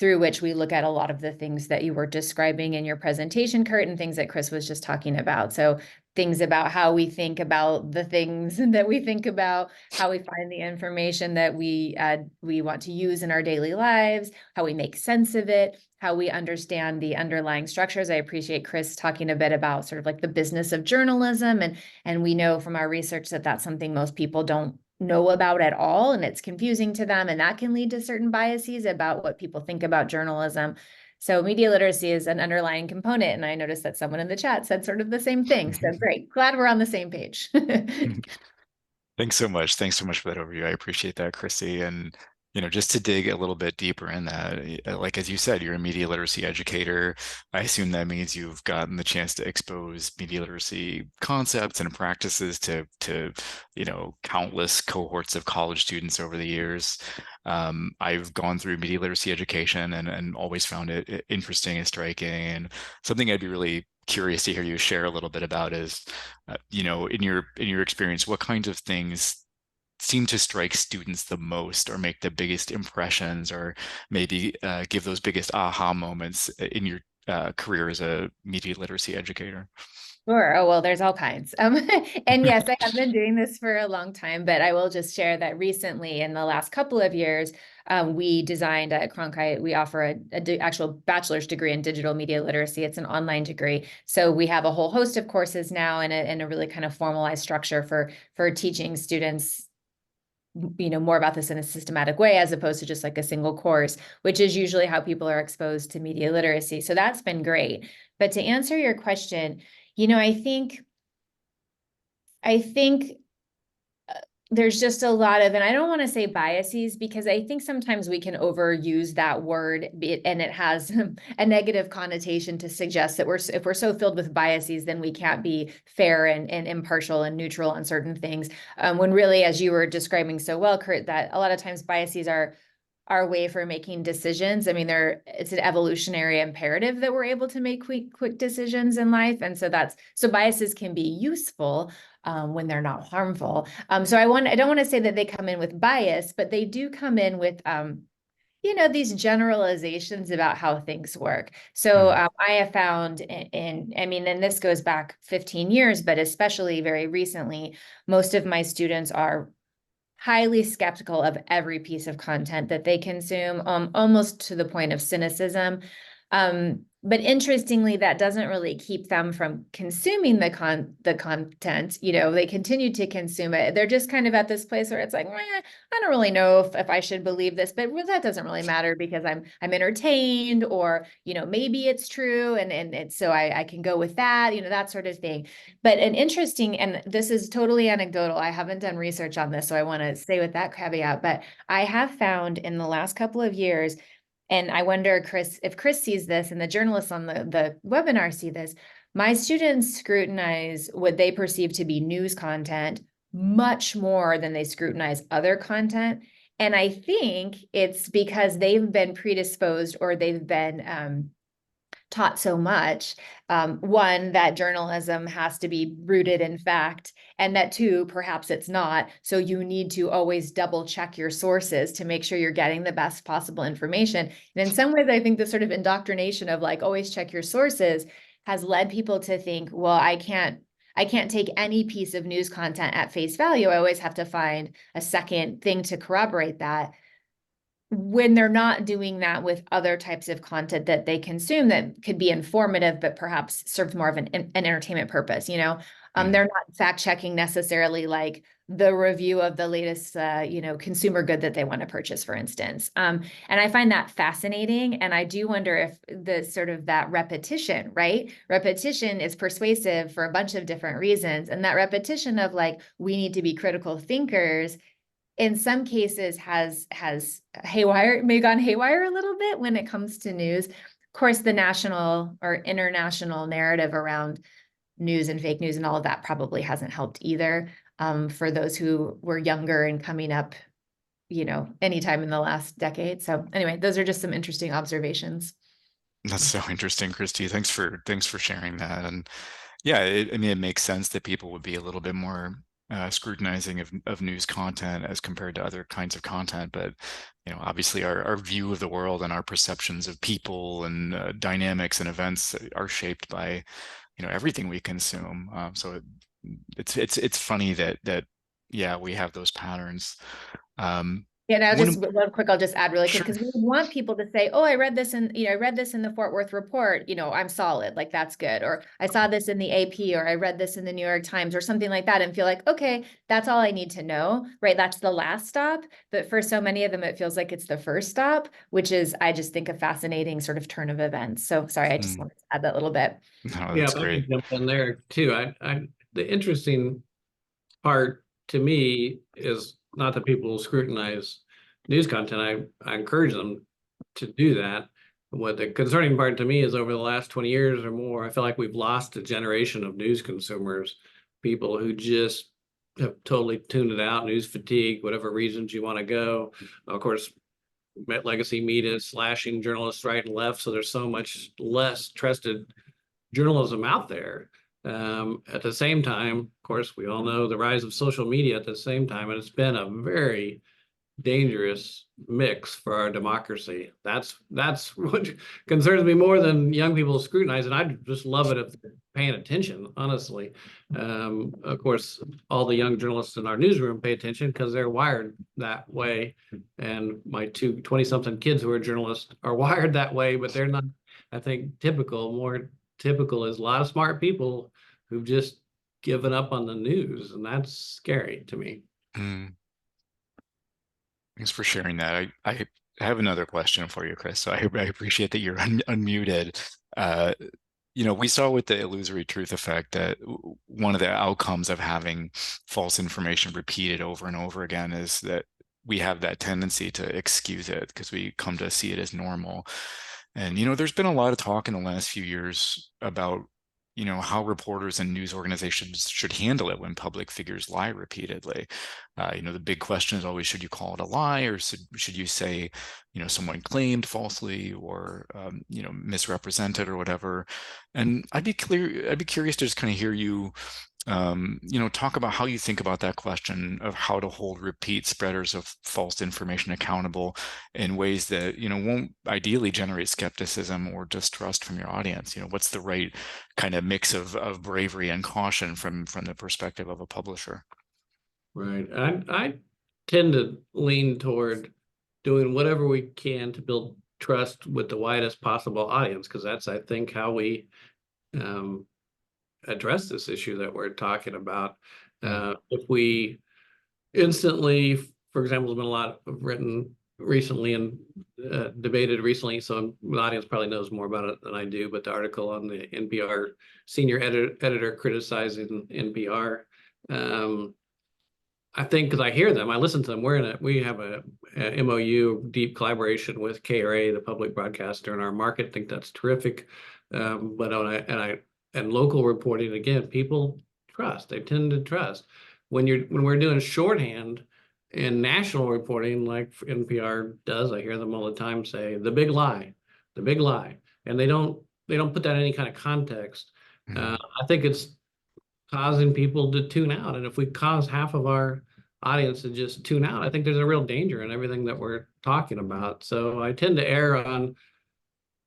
through which we look at a lot of the things that you were describing in your presentation, Kurt, and things that Chris was just talking about. So things about how we think about the things that we think about, how we find the information that we want to use in our daily lives, how we make sense of it, how we understand the underlying structures. I appreciate Chris talking a bit about sort of like the business of journalism, and we know from our research that that's something most people don't know about at all, and it's confusing to them, and that can lead to certain biases about what people think about journalism. So media literacy is an underlying component, and I noticed that someone in the chat said sort of the same thing. So great, glad we're on the same page. Thanks so much. Thanks so much for that overview. I appreciate that, Kristy. And just to dig a little bit deeper in that, like as you said, you're a media literacy educator. I assume that means you've gotten the chance to expose media literacy concepts and practices to countless cohorts of college students over the years. I've gone through media literacy education and always found it interesting and striking. And something I'd be really curious to hear you share a little bit about is, in your experience, what kinds of things seem to strike students the most or make the biggest impressions, or maybe give those biggest aha moments in your career as a media literacy educator? Sure. Oh, well, there's all kinds. And yes, I have been doing this for a long time, but I will just share that recently, in the last couple of years, we designed at Cronkite, we offer a actual bachelor's degree in digital media literacy. It's an online degree. So we have a whole host of courses now in a really kind of formalized structure for teaching students more about this in a systematic way, as opposed to just like a single course, which is usually how people are exposed to media literacy. So that's been great. But to answer your question, I think there's just a lot of, and I don't want to say biases, because I think sometimes we can overuse that word, and it has a negative connotation to suggest that if we're so filled with biases, then we can't be fair and impartial and neutral on certain things. When really, as you were describing so well, Kurt, that a lot of times biases are our way for making decisions. I mean, it's an evolutionary imperative that we're able to make quick decisions in life. And so biases can be useful when they're not harmful. So I don't want to say that they come in with bias, but they do come in with these generalizations about how things work. So I have found and this goes back 15 years, but especially very recently, most of my students are highly skeptical of every piece of content that they consume, almost to the point of cynicism. But interestingly, that doesn't really keep them from consuming the content. You know, they continue to consume it. They're just kind of at this place where it's like, I don't really know if I should believe this, but that doesn't really matter because I'm entertained, or, you know, maybe it's true, and so I can go with that, you know, that sort of thing. But an interesting, and this is totally anecdotal, I haven't done research on this, so I want to say with that caveat, but I have found in the last couple of years, and I wonder, Chris, if Chris sees this and the journalists on the webinar see this, my students scrutinize what they perceive to be news content much more than they scrutinize other content. And I think it's because they've been predisposed, or they've been taught so much. One, that journalism has to be rooted in fact, and that two, perhaps it's not. So you need to always double check your sources to make sure you're getting the best possible information. And in some ways, I think the sort of indoctrination of like, always check your sources has led people to think, well, I can't take any piece of news content at face value. I always have to find a second thing to corroborate that, when they're not doing that with other types of content that they consume that could be informative, but perhaps serves more of an entertainment purpose. You know, they're not fact checking necessarily like the review of the latest, you know, consumer good that they want to purchase, for instance. And I find that fascinating. And I do wonder if the sort of that repetition, right? Repetition is persuasive for a bunch of different reasons. And that repetition of like, we need to be critical thinkers, in some cases has may gone haywire a little bit when it comes to news. Of course, the national or international narrative around news and fake news and all of that probably hasn't helped either, for those who were younger and coming up, you know, anytime in the last decade. So anyway, those are just some interesting observations. That's so interesting, Kristy. Thanks for sharing that. And yeah, I mean, it makes sense that people would be a little bit more scrutinizing of news content as compared to other kinds of content. But you know, obviously, our view of the world and our perceptions of people and dynamics and events are shaped by, you know, everything we consume. So it's funny that yeah, we have those patterns. Yeah, and One, real quick, I'll just add really quick, sure. because we want people to say, oh, I read this in, you know, I read this in the Fort Worth Report, you know, I'm solid, like that's good. Or I saw this in the AP, or I read this in the New York Times, or something like that, and feel like, okay, that's all I need to know, right? That's the last stop. But for so many of them, it feels like it's the first stop, which is, I just think, a fascinating sort of turn of events. So sorry, I just wanted to add that little bit. No, Yeah, that's if I great. can jump in there too. The interesting part to me is not that people scrutinize news content. I encourage them to do that. What the concerning part to me is, over the last 20 years or more, I feel like we've lost a generation of news consumers, people who just have totally tuned it out, news fatigue, whatever reasons you want to go. Of course, legacy media is slashing journalists right and left, so there's so much less trusted journalism out there. At the same time, of course, we all know the rise of social media at the same time, and it's been a very dangerous mix for our democracy. That's what concerns me more than young people scrutinize, and I just love it if they're paying attention, honestly. Of course, all the young journalists in our newsroom pay attention because they're wired that way, and my 20-something kids who are journalists are wired that way, but they're not, I think, more typical is a lot of smart people who've just given up on the news, and that's scary to me. Thanks for sharing that. I have another question for you, Chris. So I appreciate that you're unmuted. You know, we saw with the illusory truth effect that one of the outcomes of having false information repeated over and over again is that we have that tendency to excuse it because we come to see it as normal. And, you know, there's been a lot of talk in the last few years about, you know, how reporters and news organizations should handle it when public figures lie repeatedly. You know, the big question is always, should you call it a lie, or should you say, you know, someone claimed falsely, or you know, misrepresented or whatever. And I'd be curious to just kind of hear you, you know, talk about how you think about that question of how to hold repeat spreaders of false information accountable in ways that, you know, won't ideally generate skepticism or distrust from your audience. You know, what's the right kind of mix of bravery and caution from the perspective of a publisher? Right. I tend to lean toward doing whatever we can to build trust with the widest possible audience, because that's, I think, how we address this issue that we're talking about. If we instantly, for example, there's been a lot written recently and debated recently, so the audience probably knows more about it than I do, but the article on the NPR senior editor criticizing NPR. I think, because I hear them, I listen to them. We have a MOU, deep collaboration with KRA, the public broadcaster in our market. I think that's terrific. But and local reporting, again, people trust. They tend to trust. When we're doing shorthand and national reporting, like NPR does, I hear them all the time say the big lie, and they don't put that in any kind of context. I think it's causing people to tune out. And if we cause half of our audience to just tune out, I think there's a real danger in everything that we're talking about. So I tend to err on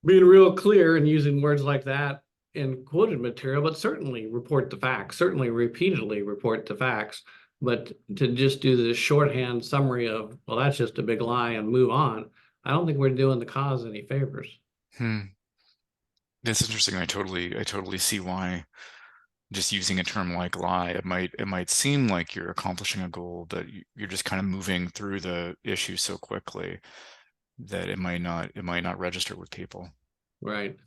being real clear and using words like that in quoted material, but certainly report the facts, certainly repeatedly report the facts. But to just do this shorthand summary of, well, that's just a big lie and move on, I don't think we're doing the cause any favors. That's interesting. I totally see why just using a term like lie, it might seem like you're accomplishing a goal, but you're just kind of moving through the issue so quickly that it might not register with people. Right.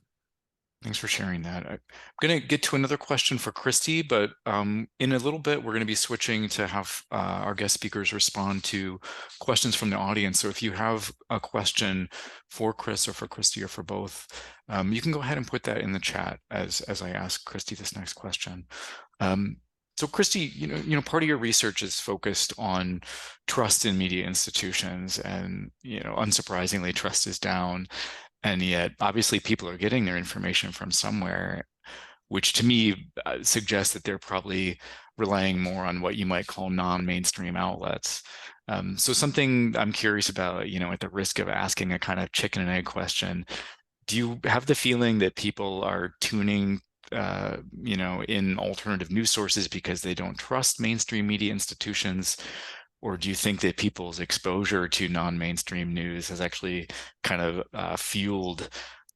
Thanks for sharing that. I'm going to get to another question for Kristy, but in a little bit, we're going to be switching to have our guest speakers respond to questions from the audience. So if you have a question for Chris or for Kristy or for both, you can go ahead and put that in the chat as I ask Kristy this next question. So Kristy, part of your research is focused on trust in media institutions, and unsurprisingly, trust is down. And yet, obviously, people are getting their information from somewhere, which to me suggests that they're probably relying more on what you might call non-mainstream outlets. So something I'm curious about, at the risk of asking a kind of chicken and egg question, do you have the feeling that people are tuning, in alternative news sources because they don't trust mainstream media institutions? Or do you think that people's exposure to non-mainstream news has actually kind of fueled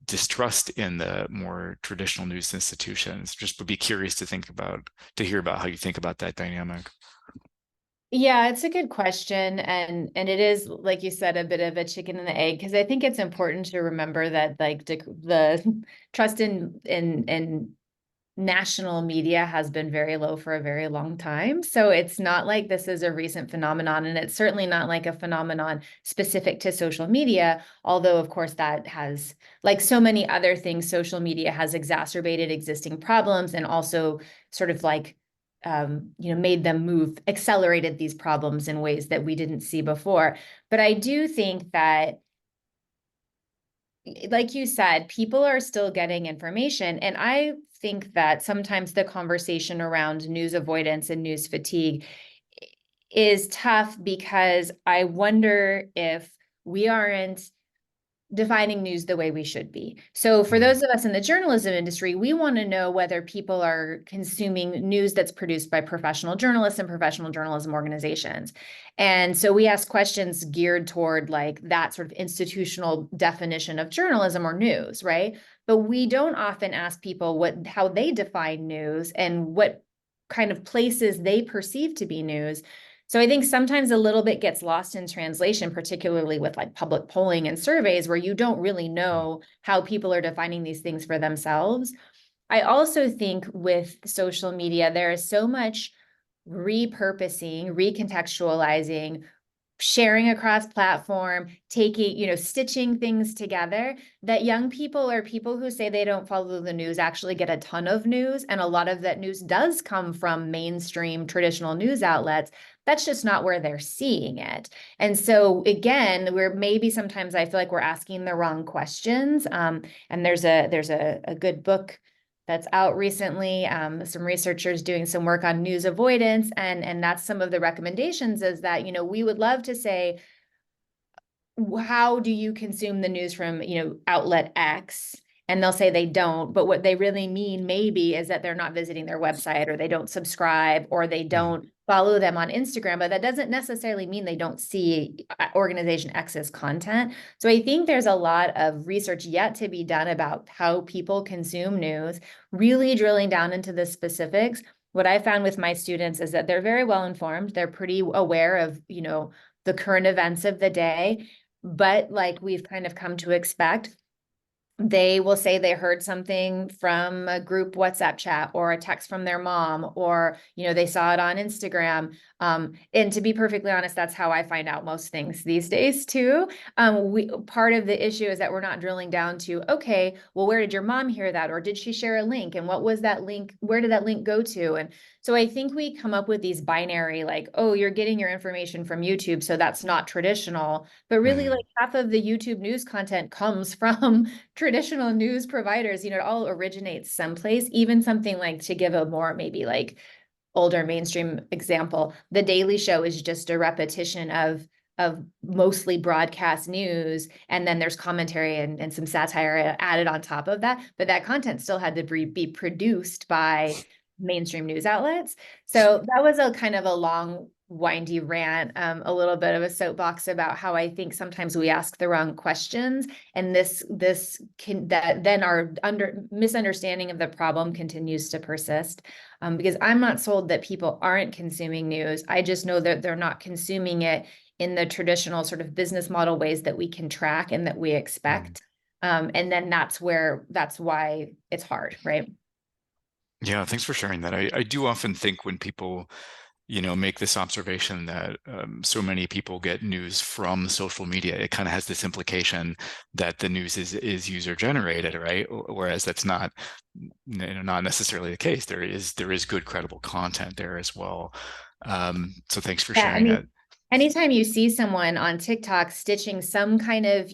distrust in the more traditional news institutions? Just would be curious to hear about how you think about that dynamic. Yeah, it's a good question. And it is, like you said, a bit of a chicken and the egg, because I think it's important to remember that the trust in national media has been very low for a very long time. So it's not like this is a recent phenomenon, and it's certainly not like a phenomenon specific to social media, although of course that has, like so many other things, social media has exacerbated existing problems and also sort of like made them move, accelerated these problems in ways that we didn't see before. But I do think that, like you said, people are still getting information. And I think that sometimes the conversation around news avoidance and news fatigue is tough, because I wonder if we aren't defining news the way we should be. So for those of us in the journalism industry, we want to know whether people are consuming news that's produced by professional journalists and professional journalism organizations. And so we ask questions geared toward like that sort of institutional definition of journalism or news, right? But we don't often ask people how they define news and what kind of places they perceive to be news. So I think sometimes a little bit gets lost in translation, particularly with like public polling and surveys, where you don't really know how people are defining these things for themselves. I also think with social media, there is so much repurposing, recontextualizing, sharing across platform, taking, stitching things together, that young people or people who say they don't follow the news actually get a ton of news. And a lot of that news does come from mainstream traditional news outlets. That's just not where they're seeing it. And so again, sometimes I feel like we're asking the wrong questions. And there's a good book that's out recently, some researchers doing some work on news avoidance, and that's some of the recommendations, is that, we would love to say, how do you consume the news from, outlet X? And they'll say they don't, but what they really mean maybe is that they're not visiting their website, or they don't subscribe, or they don't follow them on Instagram, but that doesn't necessarily mean they don't see organization X's content. So I think there's a lot of research yet to be done about how people consume news, really drilling down into the specifics. What I found with my students is that they're very well informed. They're pretty aware of, the current events of the day, but like we've kind of come to expect, they will say they heard something from a group WhatsApp chat or a text from their mom, or, they saw it on Instagram. And to be perfectly honest, that's how I find out most things these days too. Part of the issue is that we're not drilling down to, okay, well, where did your mom hear that? Or did she share a link? And what was that link? Where did that link go to? And so I think we come up with these binary, like, oh, you're getting your information from YouTube, so that's not traditional. But really, like half of the YouTube news content comes from traditional news providers. It all originates someplace. Even something like, to give a more maybe like older mainstream example, The Daily Show is just a repetition of mostly broadcast news, and then there's commentary and some satire added on top of that, but that content still had to be produced by mainstream news outlets. So that was a kind of a long windy rant, a little bit of a soapbox about how I think sometimes we ask the wrong questions, and then our misunderstanding of the problem continues to persist. Because I'm not sold that people aren't consuming news. I just know that they're not consuming it in the traditional sort of business model ways that we can track and that we expect. And then that's why it's hard, right? Yeah, thanks for sharing that. I do often think when people, make this observation that so many people get news from social media, it kind of has this implication that the news is user generated, right? Whereas that's not, not necessarily the case. There is good, credible content there as well. So thanks for Yeah, I sharing that. mean, anytime you see someone on TikTok stitching some kind of,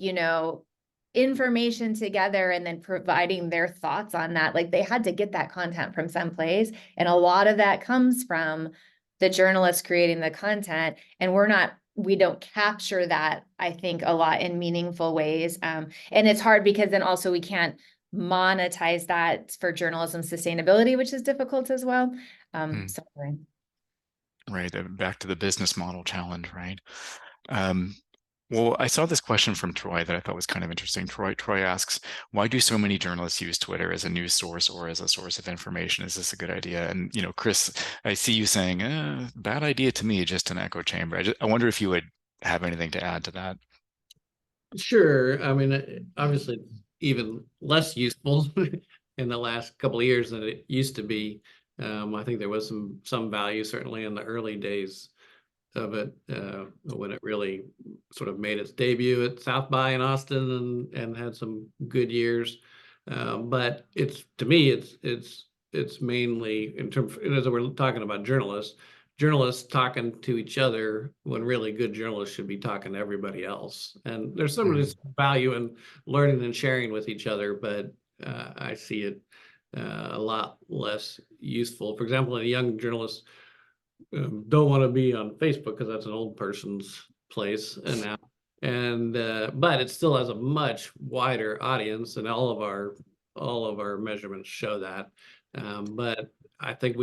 information together and then providing their thoughts on that, like they had to get that content from someplace. And a lot of that comes from the journalists creating the content. And we don't capture that, I think, a lot in meaningful ways. And it's hard because then also we can't monetize that for journalism sustainability, which is difficult as well. So anyway. Right, back to the business model challenge, right? Well, I saw this question from Troy that I thought was kind of interesting. Troy asks, why do so many journalists use Twitter as a news source or as a source of information? Is this a good idea? And, Chris, I see you saying, bad idea to me, just an echo chamber. I wonder if you would have anything to add to that. Sure. I mean, obviously, it's even less useful in the last couple of years than it used to be. I think there was some value certainly in the early days of it, when it really sort of made its debut at South by in Austin and had some good years. But to me, it's mainly in terms, as we're talking about journalists talking to each other when really good journalists should be talking to everybody else. And there's some value in learning and sharing with each other, but I see it a lot less useful. For example, a young journalist don't want to be on Facebook because that's an old person's place and now. And but it still has a much wider audience, and all of our measurements show that. But I think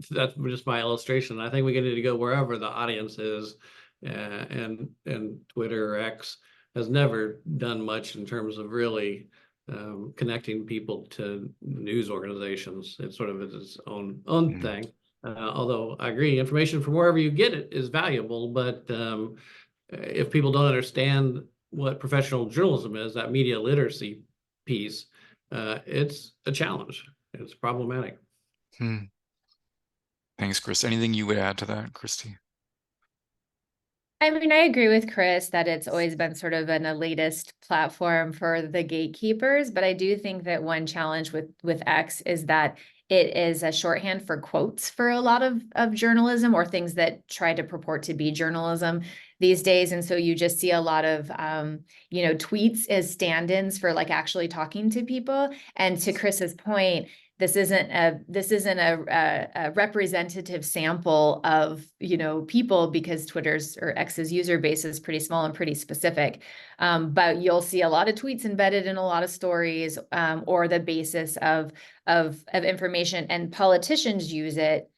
that's just my illustration. I think we need to go wherever the audience is, and Twitter or X has never done much in terms of really connecting people to news organizations. It sort of is its own thing. Although I agree, information from wherever you get it is valuable, but if people don't understand what professional journalism is, that media literacy piece, it's a challenge. It's problematic. Thanks, Chris. Anything you would add to that, Kristy? I mean, I agree with Chris that it's always been sort of an elitist platform for the gatekeepers, but I do think that one challenge with X is that it is a shorthand for quotes for a lot of journalism, or things that try to purport to be journalism these days. And so you just see a lot of, tweets as stand-ins for like actually talking to people. And to Chris's point, this isn't a representative sample of, people, because Twitter's or X's user base is pretty small and pretty specific. But you'll see a lot of tweets embedded in a lot of stories, or the basis of information, and politicians use it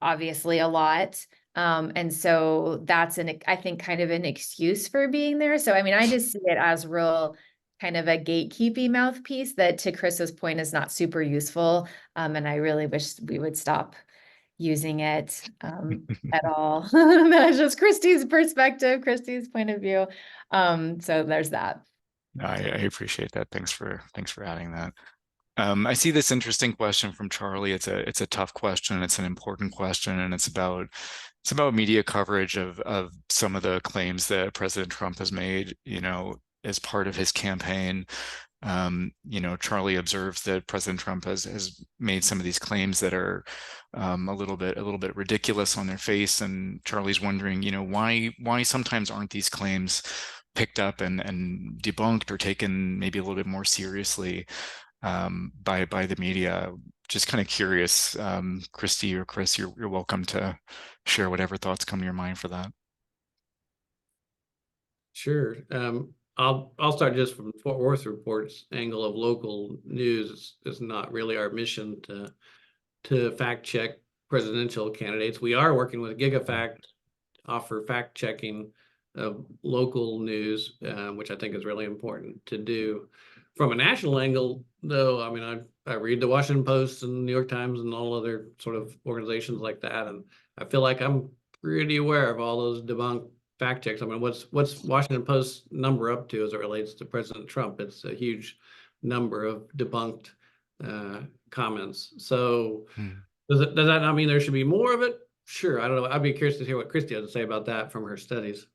obviously a lot. And so that's I think kind of an excuse for being there. So, I mean, I just see it as real kind of a gatekeeping mouthpiece that, to Chris's point, is not super useful. And I really wish we would stop using it at all. That's just Kristy's perspective, Kristy's point of view. So there's that. I appreciate that. Thanks for adding that. I see this interesting question from Charlie. It's a tough question. It's an important question, and it's about media coverage of some of the claims that President Trump has made, as part of his campaign. Charlie observes that President Trump has made some of these claims that are a little bit ridiculous on their face, and Charlie's wondering, why sometimes aren't these claims picked up and debunked or taken maybe a little bit more seriously by the media. Just kind of curious, Kristy or Chris, you're welcome to share whatever thoughts come to your mind for that. Sure. I'll start just from Fort Worth Report's angle of local news. Is not really our mission to fact check presidential candidates. We are working with GigaFact, offer fact checking of local news, which I think is really important to do. From a national angle, though, I mean, I read the Washington Post and New York Times and all other sort of organizations like that, and I feel like I'm pretty aware of all those debunked fact checks. I mean, what's Washington Post number up to as it relates to President Trump? It's a huge number of debunked comments. So does that not mean there should be more of it? Sure. I don't know. I'd be curious to hear what Kristy has to say about that from her studies.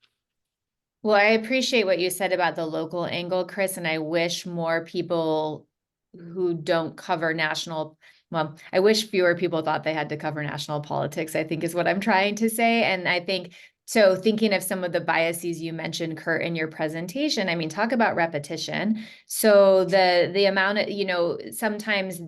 Well, I appreciate what you said about the local angle, Chris, and I wish more people who don't cover national, well, I wish fewer people thought they had to cover national politics, I think is what I'm trying to say. And I think, so thinking of some of the biases you mentioned, Kurt, in your presentation, I mean, talk about repetition. So the amount of, sometimes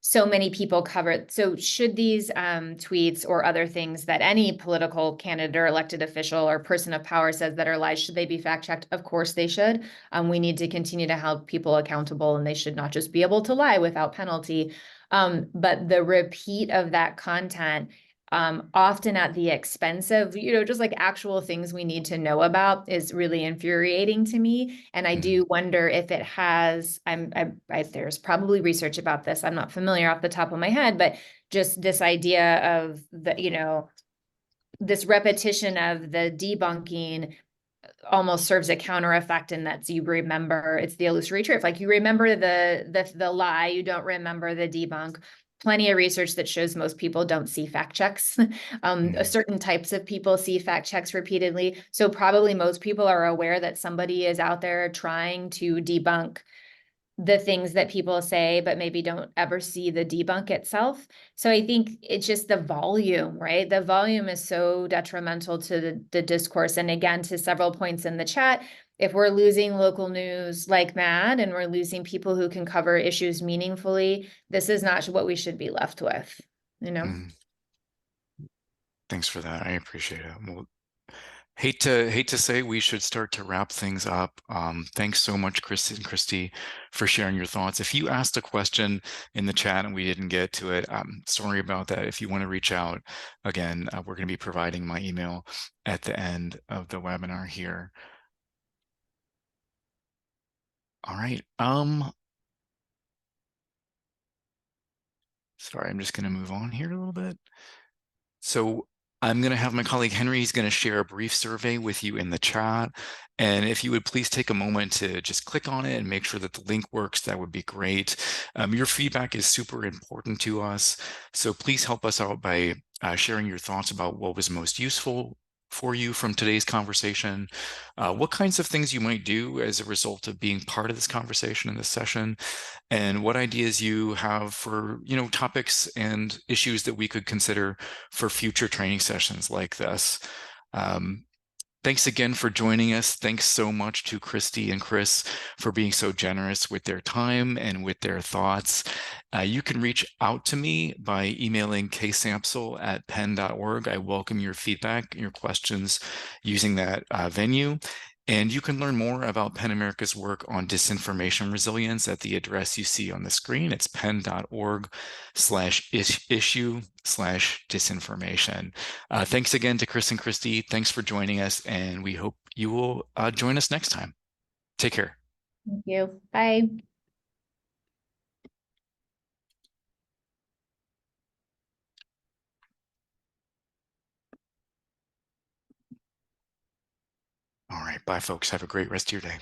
so many people cover it. So should these tweets or other things that any political candidate or elected official or person of power says that are lies, should they be fact checked? Of course they should. We need to continue to hold people accountable, and they should not just be able to lie without penalty. But the repeat of that content, often at the expense of, just like actual things we need to know about, is really infuriating to me. And I do wonder if it has, there's probably research about this. I'm not familiar off the top of my head, but just this idea of this repetition of the debunking almost serves a counter effect, in that you remember, it's the illusory truth. Like, you remember the lie, you don't remember the debunk. Plenty of research that shows most people don't see fact checks. Certain types of people see fact checks repeatedly. So probably most people are aware that somebody is out there trying to debunk the things that people say, but maybe don't ever see the debunk itself. So I think it's just the volume, right? The volume is so detrimental to the discourse. And again, to several points in the chat, if we're losing local news like mad, and we're losing people who can cover issues meaningfully, this is not what we should be left with, Thanks for that. I appreciate it. Well, hate to say we should start to wrap things up. Thanks so much, Chris and Kristy, for sharing your thoughts. If you asked a question in the chat and we didn't get to it, sorry about that. If you want to reach out, again, we're going to be providing my email at the end of the webinar here. All right. Sorry, I'm just going to move on here a little bit. So I'm going to have my colleague Henry, he's going to share a brief survey with you in the chat. And if you would please take a moment to just click on it and make sure that the link works, that would be great. Your feedback is super important to us. So please help us out by sharing your thoughts about what was most useful for you from today's conversation, what kinds of things you might do as a result of being part of this conversation in this session, and what ideas you have for topics and issues that we could consider for future training sessions like this. Thanks again for joining us. Thanks so much to Kristy and Chris for being so generous with their time and with their thoughts. You can reach out to me by emailing ksampsel@pen.org. I welcome your feedback and your questions using that venue. And you can learn more about PEN America's work on disinformation resilience at the address you see on the screen. It's pen.org/issue/disinformation. Thanks again to Chris and Kristy. Thanks for joining us, and we hope you will join us next time. Take care. Thank you. Bye. All right. Bye, folks. Have a great rest of your day.